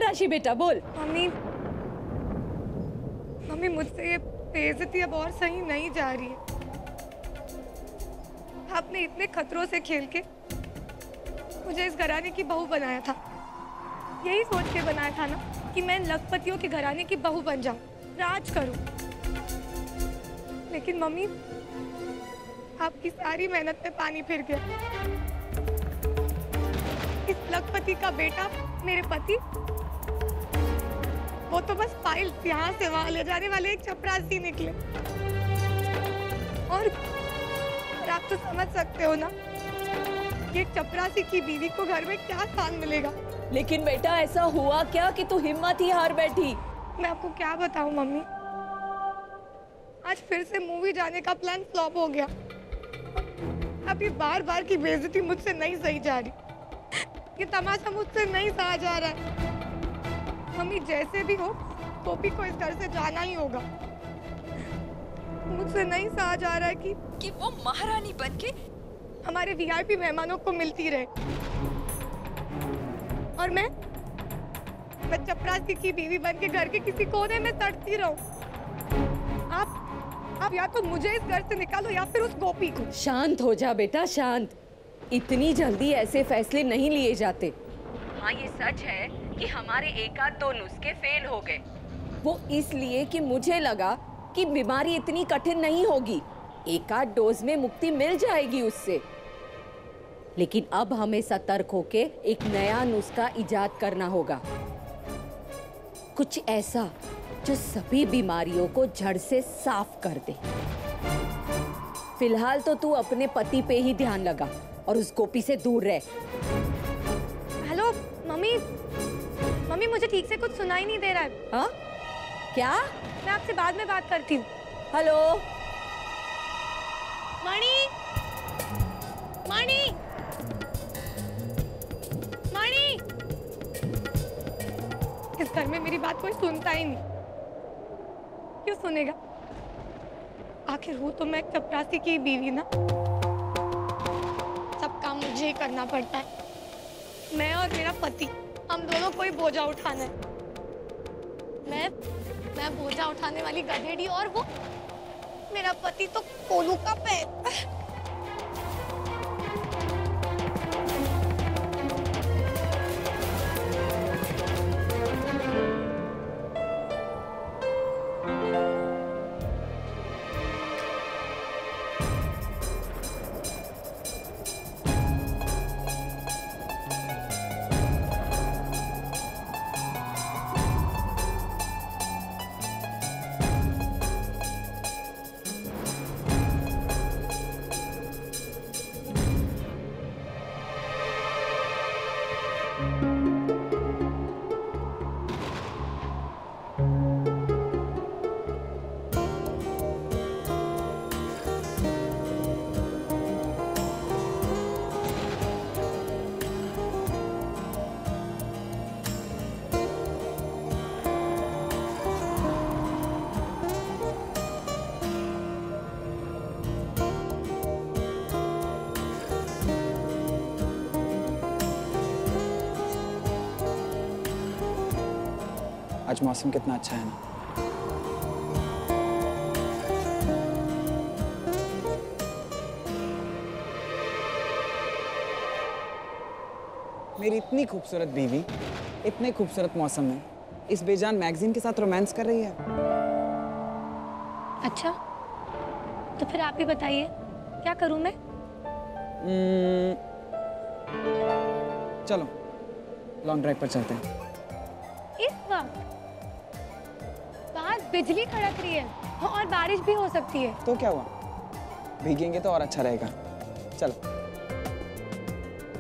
राशि बेटा बोल। मम्मी मम्मी मुझसे ये बेइज्जती अब और सही नहीं जा रही है। आपने इतने खतरों से खेल के मुझे इस घराने की बहू बनाया था। यही सोच के बनाया था ना कि मैं लखपतियों के घराने की बहू बन जाऊं, राज करूं। लेकिन मम्मी आपकी सारी मेहनत में पानी फिर गया। इस लखपति का बेटा मेरे पति, वो तो बस फाइल्स यहाँ से वहां ले जाने वाले एक चपरासी निकले। और आप तो समझ सकते हो ना, ये चपरासी की बीवी को घर में क्या स्थान मिलेगा। लेकिन बेटा ऐसा हुआ क्या कि तू हिम्मत ही हार बैठी? मैं आपको क्या बताऊं मम्मी, आज फिर से मूवी जाने का प्लान फ्लॉप हो गया। अब ये बार बार की बेइज्जती मुझसे नहीं सही जा रही, ये तमाशा मुझसे नहीं सहा जा रहा है। मम्मी जैसे भी हो गोपी को इस घर से जाना ही होगा। मुझसे नहीं सहा जा रहा है कि वो महारानी बनके हमारे वीआईपी मेहमानों को मिलती रहे और मैं चपरासी की बीवी बनके घर के किसी कोने में सड़ती रहूं। आप या तो मुझे इस घर से निकालो या फिर उस गोपी को। शांत हो जा बेटा, शांत। इतनी जल्दी ऐसे फैसले नहीं लिए जाते। हाँ ये सच है कि हमारे एक आध दो नुस्खे फेल हो गए, वो इसलिए कि मुझे लगा कि बीमारी इतनी कठिन नहीं होगी, एक आध डोज में मुक्ति मिल जाएगी उससे। लेकिन अब हमें सतर्क होके एक नया नुस्खा इजाद करना होगा, कुछ ऐसा जो सभी बीमारियों को जड़ से साफ कर दे। फिलहाल तो तू अपने पति पे ही ध्यान लगा और उस गोपी से दूर रह। हेलो मम्मी, मम्मी मुझे ठीक से कुछ सुनाई नहीं दे रहा है। हाँ क्या? मैं आपसे बाद में बात करती हूँ। हेलो मणि, मणि, मणि। इस घर में मेरी बात कोई सुनता ही नहीं, क्यों सुनेगा? आखिर हूँ तो मैं चपरासी की बीवी ना, सब काम मुझे ही करना पड़ता है। मैं और मेरा पति, हम दोनों को ही बोझा उठाना है। मैं बोझा उठाने वाली गधेड़ी और वो मेरा पति तो कोलू का पैर। आज मौसम कितना अच्छा है ना। मेरी इतनी खूबसूरत बीवी इतने खूबसूरत मौसम में इस बेजान मैगजीन के साथ रोमांस कर रही है। अच्छा तो फिर आप ही बताइए क्या करूं मैं? चलो लॉन्ग ड्राइव पर चलते हैं। इस वक्त बाहर बिजली कड़क रही है और बारिश भी हो सकती है। तो क्या हुआ, भीगेंगे तो और अच्छा रहेगा। चलो।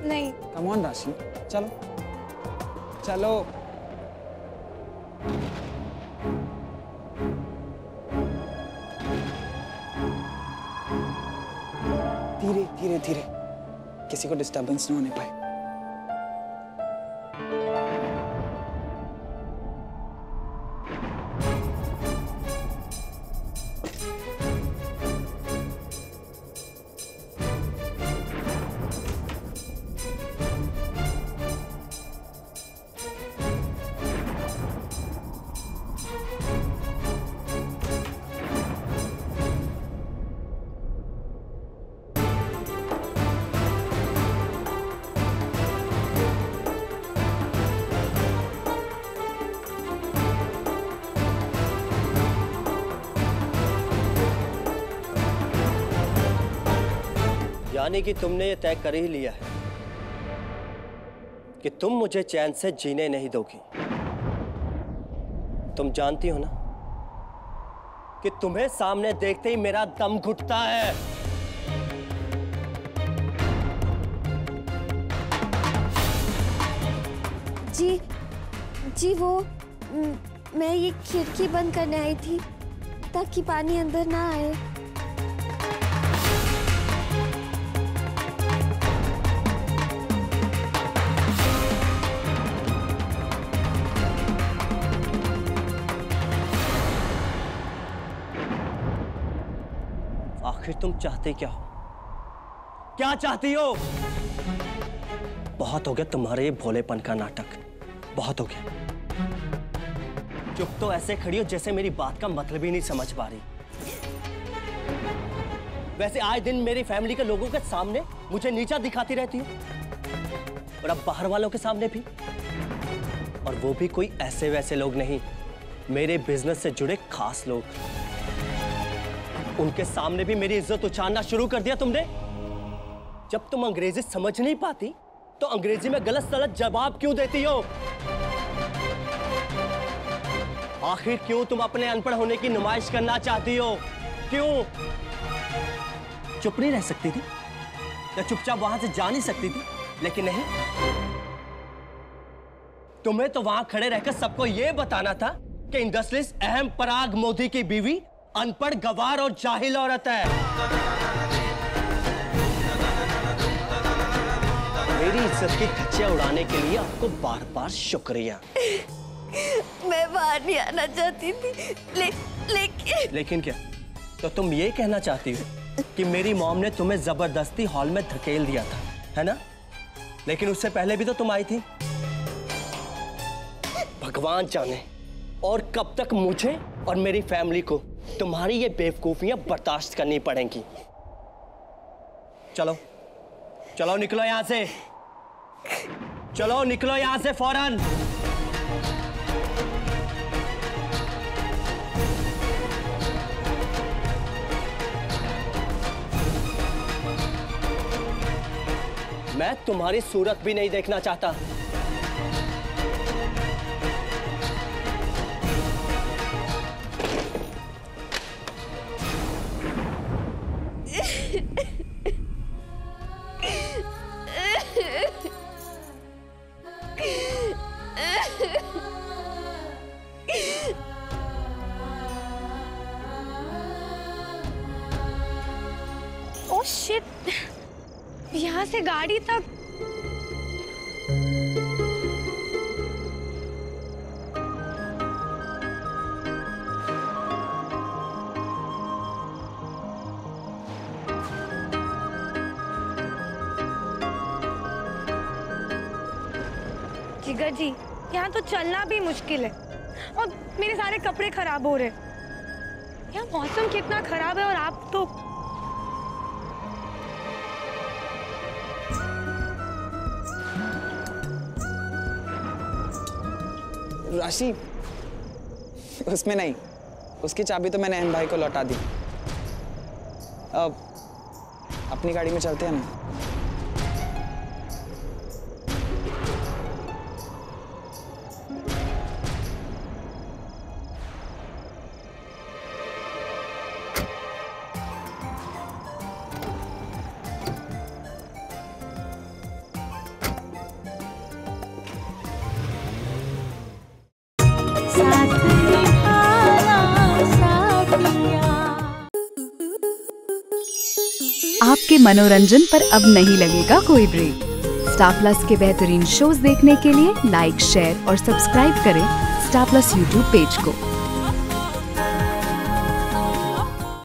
नहीं। कम ऑन राशि, चलो चलो। धीरे धीरे धीरे, किसी को डिस्टर्बेंस नहीं होने पाए। यानी कि तुमने ये तय कर ही लिया है कि तुम मुझे चैन से जीने नहीं दोगी। तुम जानती हो ना कि तुम्हें सामने देखते ही मेरा दम घुटता है। जी वो मैं ये खिड़की बंद करने आई थी ताकि पानी अंदर ना आए। आखिर तुम चाहते क्या हो? क्या चाहती हो? बहुत हो गया तुम्हारे ये भोलेपन का नाटक, बहुत हो गया। चुप तो ऐसे खड़ी हो जैसे मेरी बात का मतलब ही नहीं समझ पा रही। वैसे आए दिन मेरी फैमिली के लोगों के सामने मुझे नीचा दिखाती रहती हो, और अब बाहर वालों के सामने भी, और वो भी कोई ऐसे वैसे लोग नहीं, मेरे बिजनेस से जुड़े खास लोग। उनके सामने भी मेरी इज्जत उछालना शुरू कर दिया तुमने। जब तुम अंग्रेजी समझ नहीं पाती तो अंग्रेजी में गलत सलत जवाब क्यों देती हो? आखिर क्यों तुम अपने अनपढ़ होने की नुमाइश करना चाहती हो? क्यों? चुप नहीं रह सकती थी या चुपचाप वहां से जा नहीं सकती थी? लेकिन नहीं, तुम्हें तो वहां खड़े रहकर सबको यह बताना था कि इंडस्ट्रियलिस्ट अहम पराग मोदी की बीवी अनपढ़, गवार और जाहिल औरत है। मेरी इज्जत की धज्जियां उड़ाने के लिए आपको बार बार शुक्रिया। मैं बाहर नहीं आना चाहती थी, लेकिन क्या? तो तुम ये कहना चाहती हो कि मेरी मॉम ने तुम्हें जबरदस्ती हॉल में धकेल दिया था, है ना? लेकिन उससे पहले भी तो तुम आई थी। भगवान जाने और कब तक मुझे और मेरी फैमिली को तुम्हारी ये बेवकूफियां बर्दाश्त करनी पड़ेंगी। चलो चलो निकलो यहां से, चलो निकलो यहां से फौरन। मैं तुम्हारी सूरत भी नहीं देखना चाहता। ओह शिट, यहाँ से गाड़ी तक। जिगर जी, यहाँ तो चलना भी मुश्किल है और मेरे सारे कपड़े खराब हो रहे हैं। यहाँ मौसम कितना खराब है और आप तो राशि, उसमें नहीं, उसकी चाबी तो मैंने अहम भाई को लौटा दी। अब अपनी गाड़ी में चलते हैं ना। आपके मनोरंजन पर अब नहीं लगेगा कोई ब्रेक। स्टार प्लस के बेहतरीन शोज देखने के लिए लाइक, शेयर और सब्सक्राइब करें स्टार प्लस यूट्यूब पेज को।